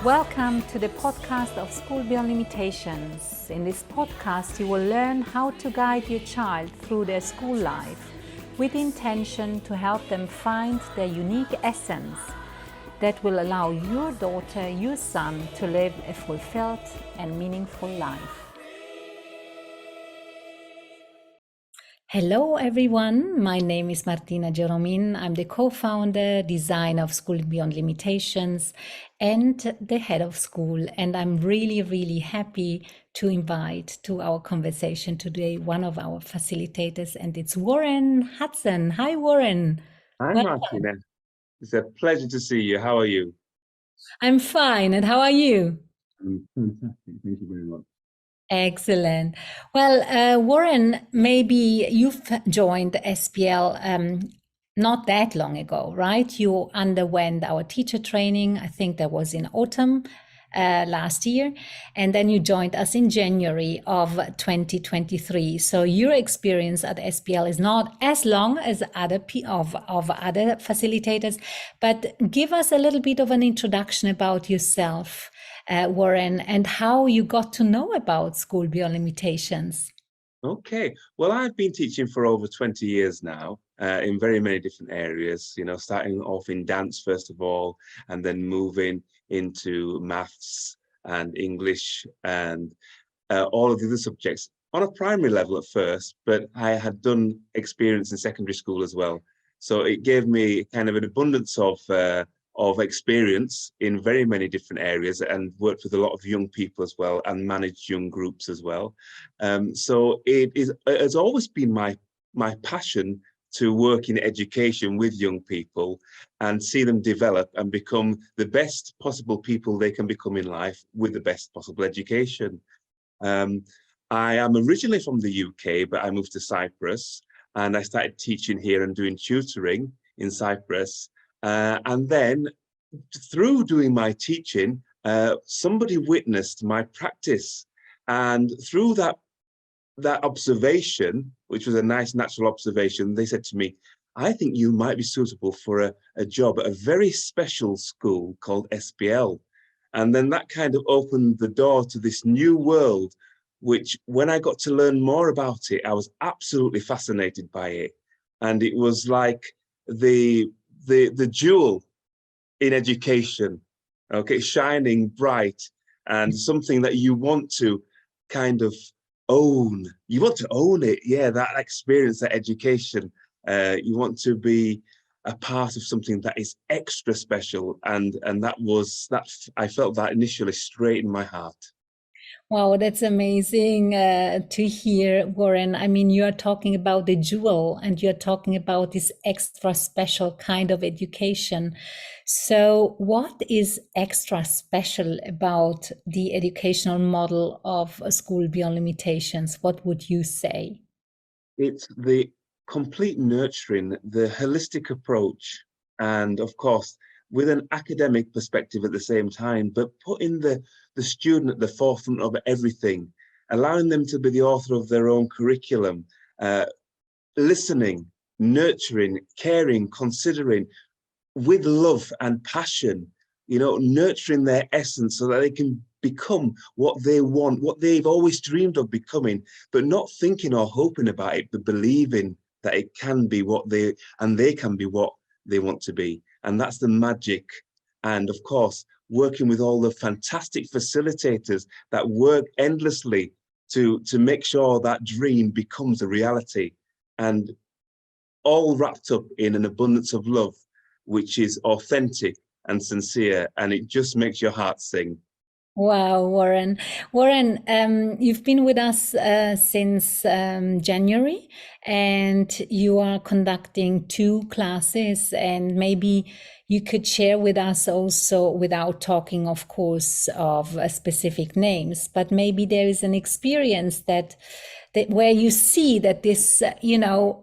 Welcome to the podcast of School Beyond Limitations. In this podcast, you will learn how to guide your child through their school life with the intention to help them find their unique essence that will allow your daughter, your son to live a fulfilled and meaningful life. Hello everyone, my name is Martina Geromin. I'm the co-founder, designer of School Beyond Limitations and the head of school. And I'm really happy to invite to our conversation today one of our facilitators, and it's Warren Hudson. Hi Warren. Hi, Welcome. Martina. It's a pleasure to see you. How are you? I'm fine, and how are you? I'm fantastic. Thank you very much. Excellent. Well, Warren, maybe you've joined SPL not that long ago, right? You underwent our teacher training. I think that was in autumn last year. And then you joined us in January of 2023. So your experience at SPL is not as long as other other facilitators, but give us a little bit of an introduction about yourself. Warren, and how you got to know about School Beyond Limitations. Okay. Well, I've been teaching for over 20 years now in very many different areas, starting off in dance, first of all, and then moving into maths and English and all of the other subjects on a primary level at first, but I had done experience in secondary school as well. So it gave me kind of an abundance of experience in very many different areas, and worked with a lot of young people as well, and managed young groups as well. So it has always been my passion to work in education with young people and see them develop and become the best possible people they can become in life with the best possible education. I am originally from the UK, but I moved to Cyprus and I started teaching here and doing tutoring in Cyprus. And then through doing my teaching, somebody witnessed my practice. And through that observation, which was a nice natural observation, they said to me, I think you might be suitable for a job at a very special school called SPL. And then that kind of opened the door to this new world, which when I got to learn more about it, I was absolutely fascinated by it. And it was like the jewel in education, okay, shining bright, and something that you want to kind of own. You want to own it, yeah, that experience, that education. You want to be a part of something that is extra special, and that I felt that initially straight in my heart. Wow, that's amazing to hear, Warren. I mean, you are talking about the jewel and you're talking about this extra special kind of education. So what is extra special about the educational model of a School Beyond Limitations? What would you say? It's the complete nurturing, the holistic approach, and of course, with an academic perspective at the same time, but putting the student at the forefront of everything, allowing them to be the author of their own curriculum, listening, nurturing, caring, considering, with love and passion, nurturing their essence so that they can become what they want, what they've always dreamed of becoming, but not thinking or hoping about it, but believing that it can be they can be what they want to be. And that's the magic. And of course, working with all the fantastic facilitators that work endlessly to make sure that dream becomes a reality, and all wrapped up in an abundance of love, which is authentic and sincere, and it just makes your heart sing. Wow, Warren. Warren, you've been with us since January, and you are conducting 2 classes, and maybe you could share with us also, without talking, of course, of specific names, but maybe there is an experience that where you see that this,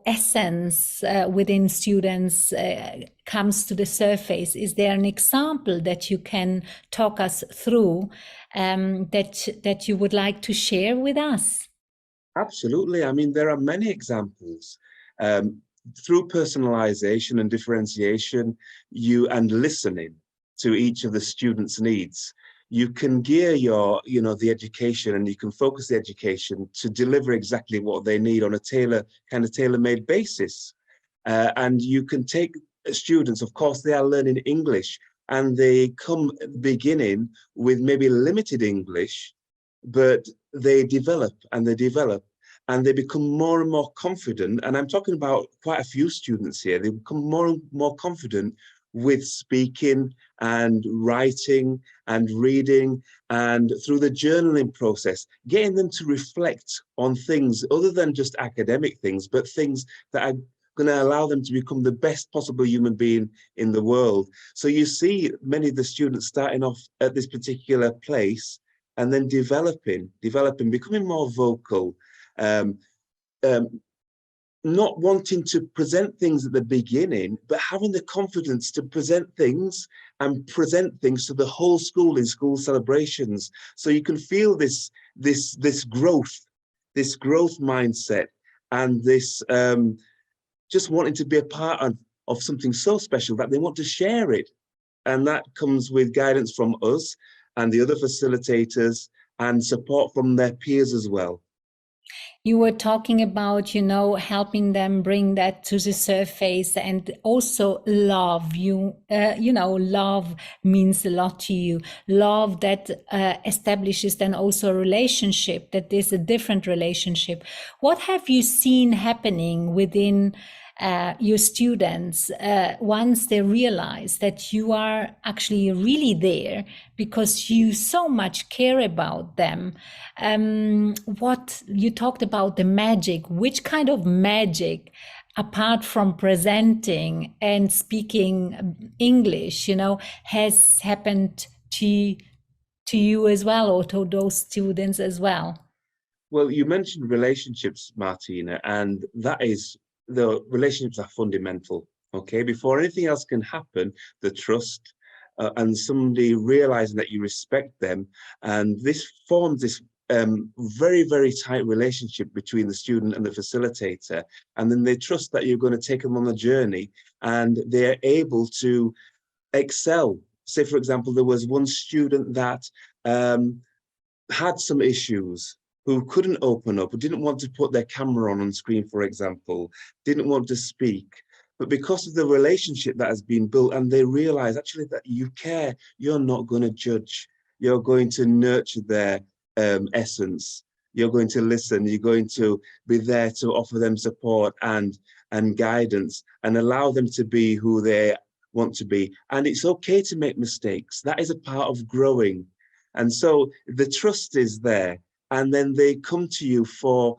essence within students comes to the surface. Is there an example that you can talk us through that you would like to share with us? Absolutely. I mean, there are many examples. Through personalization and differentiation, and listening to each of the students' needs, you can gear your, the education, and you can focus the education to deliver exactly what they need on a tailor-made basis. And you can take students, of course, they are learning English, and they come beginning with maybe limited English, but they develop and they develop and they become more and more confident. And I'm talking about quite a few students here. They become more and more confident with speaking and writing and reading, and through the journaling process, getting them to reflect on things other than just academic things, but things that are going to allow them to become the best possible human being in the world. So you see many of the students starting off at this particular place and then developing, becoming more vocal, um, um, not wanting to present things at the beginning, but having the confidence to present things and present things to the whole school in school celebrations. So you can feel this growth mindset, and this just wanting to be a part of something so special that they want to share it. And that comes with guidance from us and the other facilitators, and support from their peers as well. You were talking about, helping them bring that to the surface, and also love. Love means a lot to you. Love that establishes then also a relationship, that there's a different relationship. What have you seen happening within your students once they realize that you are actually really there because you so much care about them? What you talked about, the magic, which kind of magic, apart from presenting and speaking English, has happened to you as well, or to those students as well? Well, you mentioned relationships, Martina, and the relationships are fundamental. Okay, before anything else can happen, the trust, and somebody realizing that you respect them, and this forms this very, very tight relationship between the student and the facilitator, and then they trust that you're going to take them on the journey, and they're able to excel. Say, for example, there was one student that had some issues, who couldn't open up, who didn't want to put their camera on screen, for example, didn't want to speak. But because of the relationship that has been built, and they realize actually that you care, you're not going to judge, you're going to nurture their essence, you're going to listen, you're going to be there to offer them support and guidance, and allow them to be who they want to be. And it's okay to make mistakes. That is a part of growing. And so the trust is there, and then they come to you for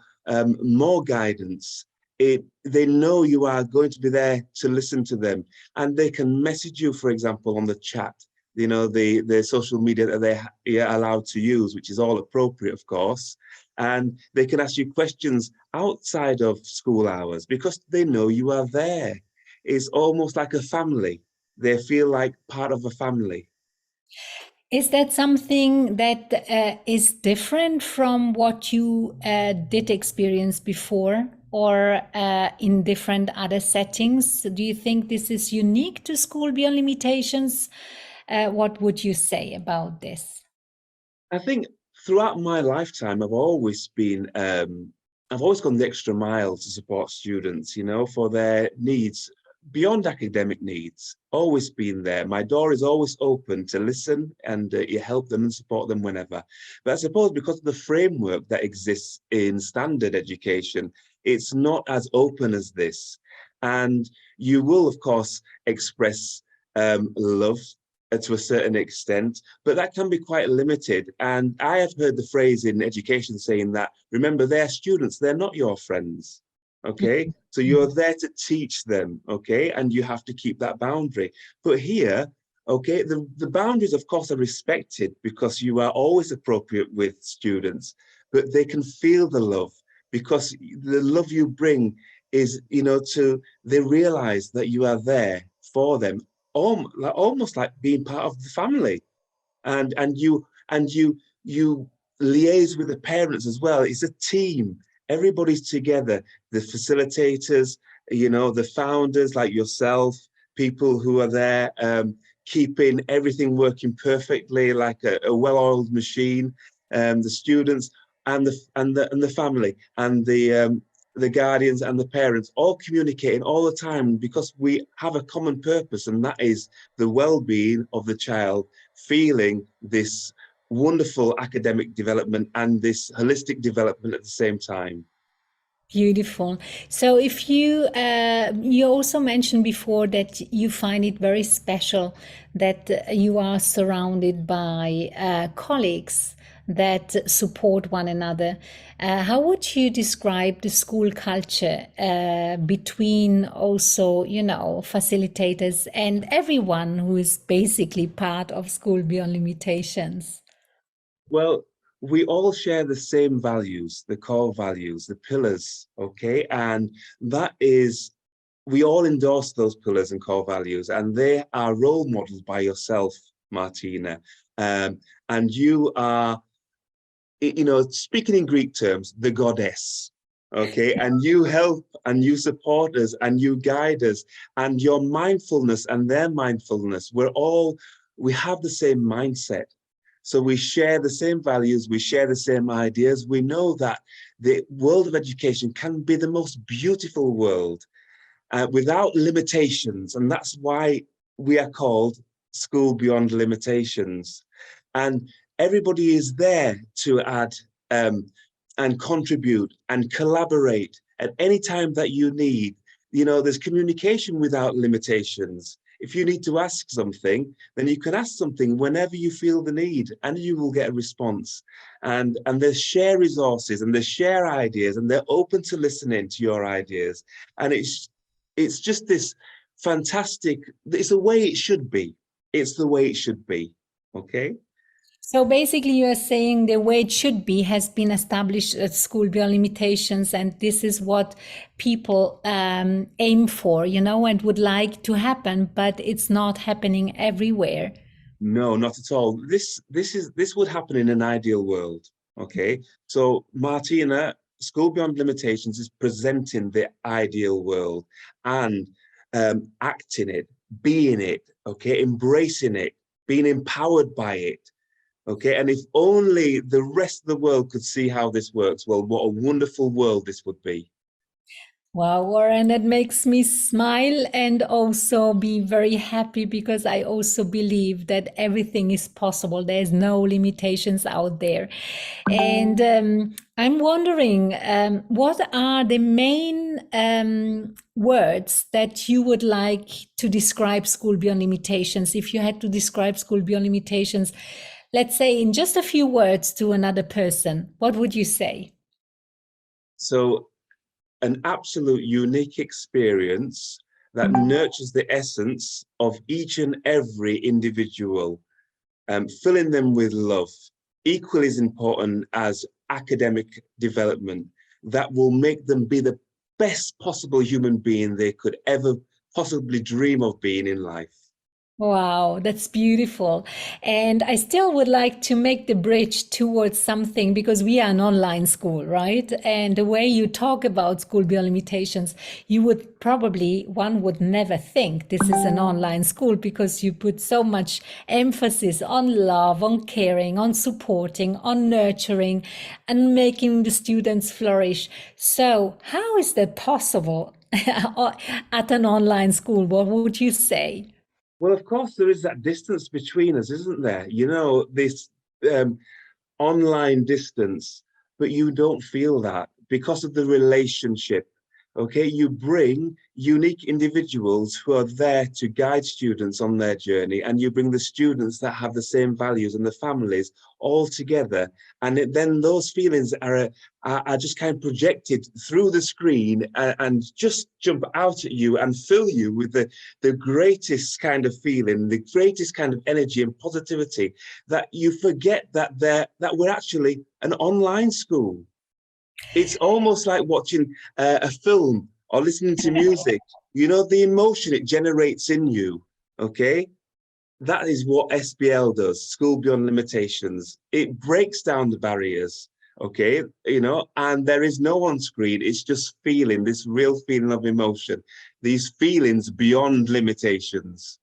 more guidance. They know you are going to be there to listen to them, and they can message you, for example, on the chat, the social media that they are allowed to use, which is all appropriate, of course. And they can ask you questions outside of school hours because they know you are there. It's almost like a family. They feel like part of a family. Is that something that is different from what you did experience before, or in different other settings? Do you think this is unique to School Beyond Limitations? What would you say about this? I think throughout my lifetime, I've always gone the extra mile to support students, for their needs, beyond academic needs, always been there. My door is always open to listen and you help them and support them whenever. But I suppose because of the framework that exists in standard education, it's not as open as this. And you will, of course, express love to a certain extent, but that can be quite limited. And I have heard the phrase in education saying that, remember, they're students, they're not your friends. Okay, so you're there to teach them, okay, and you have to keep that boundary. But here, okay, the boundaries, of course, are respected because you are always appropriate with students, but they can feel the love because the love you bring is, they realize that you are there for them, almost like being part of the family. And you liaise with the parents as well. It's a team. Everybody's together, the facilitators, the founders like yourself, people who are there keeping everything working perfectly like a well-oiled machine. The students and the family and the guardians and the parents all communicating all the time, because we have a common purpose, and that is the well-being of the child, feeling this wonderful academic development and this holistic development at the same time. Beautiful. So if you also mentioned before that you find it very special that you are surrounded by colleagues that support one another. How would you describe the school culture between also, facilitators and everyone who is basically part of School Beyond Limitations? Well, we all share the same values, the core values, the pillars, okay? And that is, we all endorse those pillars and core values, and they are role modeled by yourself, Martina. And you are, speaking in Greek terms, the goddess, okay? And you help and you support us and you guide us, and your mindfulness and their mindfulness, we have the same mindset. So we share the same values, we share the same ideas. We know that the world of education can be the most beautiful world without limitations. And that's why we are called School Beyond Limitations. And everybody is there to add and contribute and collaborate at any time that you need. There's communication without limitations. If you need to ask something, then you can ask something whenever you feel the need, and you will get a response. And they share resources and they share ideas, and they're open to listening to your ideas. And it's just this fantastic, it's the way it should be. It's the way it should be. Okay. So basically, you are saying the way it should be has been established at School Beyond Limitations, and this is what people aim for, and would like to happen, but it's not happening everywhere. No, not at all. This would happen in an ideal world. Okay. So Martina, School Beyond Limitations is presenting the ideal world and acting it, being it, okay, embracing it, being empowered by it. Okay, and if only the rest of the world could see how this works, well, what a wonderful world this would be. Wow, Warren, that makes me smile and also be very happy, because I also believe that everything is possible. There's no limitations out there. And I'm wondering, what are the main words that you would like to describe School Beyond Limitations? If you had to describe School Beyond Limitations, let's say in just a few words to another person, what would you say? So, an absolute unique experience that nurtures the essence of each and every individual, filling them with love, equally as important as academic development, that will make them be the best possible human being they could ever possibly dream of being in life. Wow, that's beautiful. And I still would like to make the bridge towards something, because we are an online school, right? And the way you talk about School Beyond Limitations, one would never think this is an online school, because you put so much emphasis on love, on caring, on supporting, on nurturing, and making the students flourish. So how is that possible at an online school? What would you say? Well, of course, there is that distance between us, isn't there? This online distance, but you don't feel that because of the relationship. Okay, you bring unique individuals who are there to guide students on their journey, and you bring the students that have the same values and the families all together, and then those feelings are just kind of projected through the screen and just jump out at you and fill you with the greatest kind of feeling, the greatest kind of energy and positivity, that you forget that we're actually an online school. It's almost like watching a film or listening to music. The emotion it generates in you, okay? That is what SBL does, School Beyond Limitations. It breaks down the barriers, okay? And there is no on screen. It's just feeling, this real feeling of emotion, these feelings beyond limitations.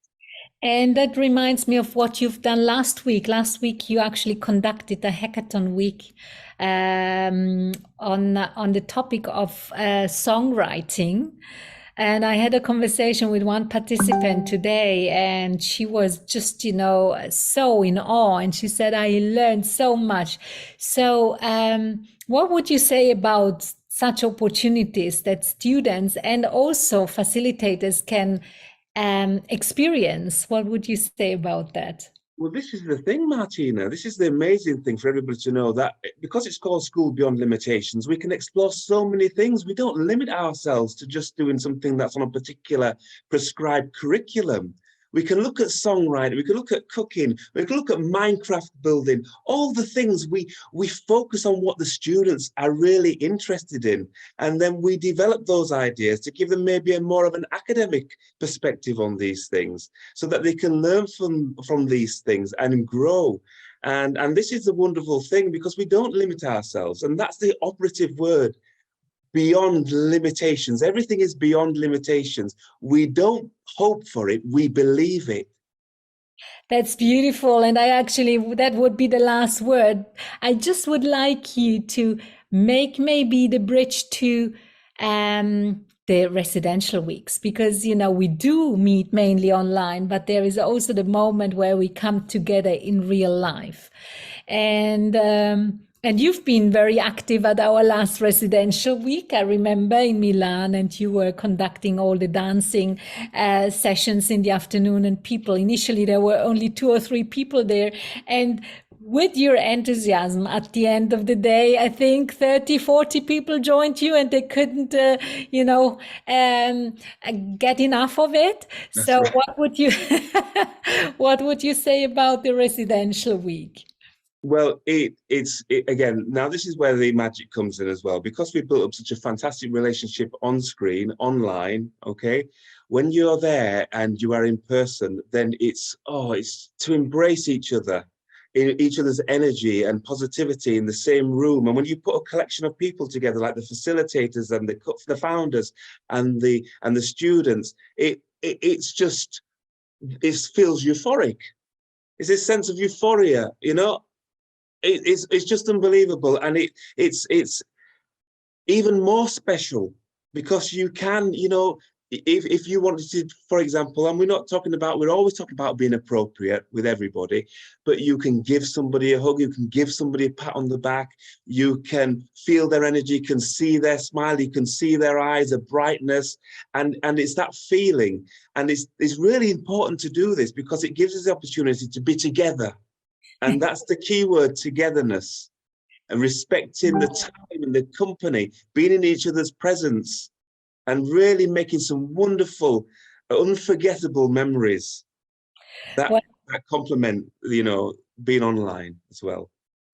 And that reminds me of what you've done last week. Last week, you actually conducted a hackathon week on the topic of songwriting. And I had a conversation with one participant today, and she was just, so in awe. And she said, I learned so much. So, what would you say about such opportunities that students and also facilitators can experience? What would you say about that? Well, this is the thing, Martina. This is the amazing thing for everybody to know, that because it's called School Beyond Limitations, we can explore so many things. We don't limit ourselves to just doing something that's on a particular prescribed curriculum. We can look at songwriting, we can look at cooking, we can look at Minecraft building, all the things. We focus on what the students are really interested in, and then we develop those ideas to give them maybe a more of an academic perspective on these things, so that they can learn from these things and grow. And this is the wonderful thing, because we don't limit ourselves, and that's the operative word. Beyond limitations. Everything is beyond limitations. We don't hope for it, we believe it. That's beautiful. And that would be the last word. I just would like you to make maybe the bridge to the residential weeks, because, we do meet mainly online, but there is also the moment where we come together in real life. And you've been very active at our last residential week. I remember in Milan, and you were conducting all the dancing sessions in the afternoon. And initially there were only 2 or 3 people there. And with your enthusiasm, at the end of the day, I think 30, 40 people joined you, and they couldn't, get enough of it. That's So right. what would you say about the residential week? Well, it's again, now this is where the magic comes in as well, because we built up such a fantastic relationship on screen, online, okay? When you're there and you are in person, then it's to embrace each other, in each other's energy and positivity in the same room. And when you put a collection of people together, like the facilitators and the founders and the students, it feels euphoric. It's this sense of euphoria, It's just unbelievable, and it's even more special, because you can, if you wanted to, for example, and we're always talking about being appropriate with everybody, but you can give somebody a hug, you can give somebody a pat on the back, you can feel their energy, you can see their smile, you can see their eyes, a brightness, and it's that feeling. And it's really important to do this, because it gives us the opportunity to be together. And that's the key word, togetherness, and respecting the time and the company, being in each other's presence, and really making some wonderful, unforgettable memories that complement, being online as well.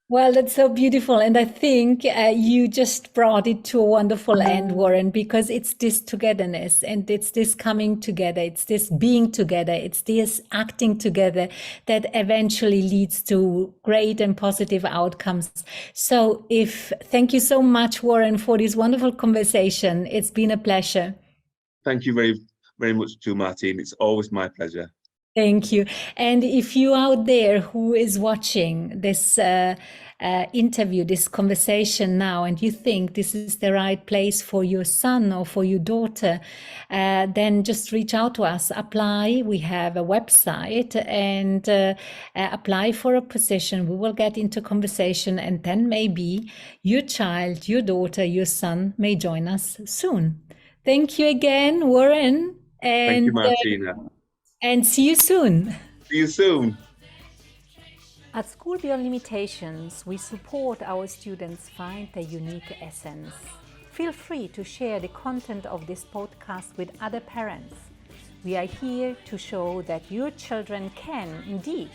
Well, that's so beautiful. And I think you just brought it to a wonderful end, Warren, because it's this togetherness, and it's this coming together, it's this being together, it's this acting together that eventually leads to great and positive outcomes. So thank you so much, Warren, for this wonderful conversation. It's been a pleasure. Thank you very, very much too, Martine. It's always my pleasure. Thank you. And if you out there who is watching this interview, this conversation now, and you think this is the right place for your son or for your daughter, then just reach out to us. Apply. We have a website, and apply for a position. We will get into conversation, and then maybe your child, your daughter, your son may join us soon. Thank you again, Warren. Thank you, Martina. And see you soon. See you soon. At School Beyond Limitations, we support our students find their unique essence. Feel free to share the content of this podcast with other parents. We are here to show that your children can, indeed,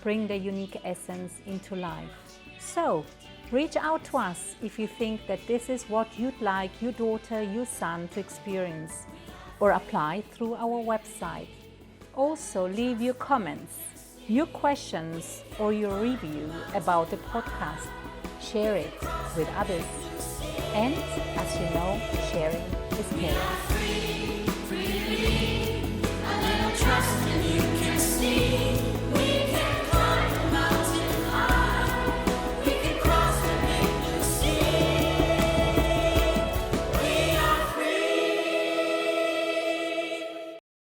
bring their unique essence into life. So, reach out to us if you think that this is what you'd like your daughter, your son to experience, or apply through our website. Also, leave your comments, your questions, or your review about the podcast. Share it with others. And as you know, sharing is caring.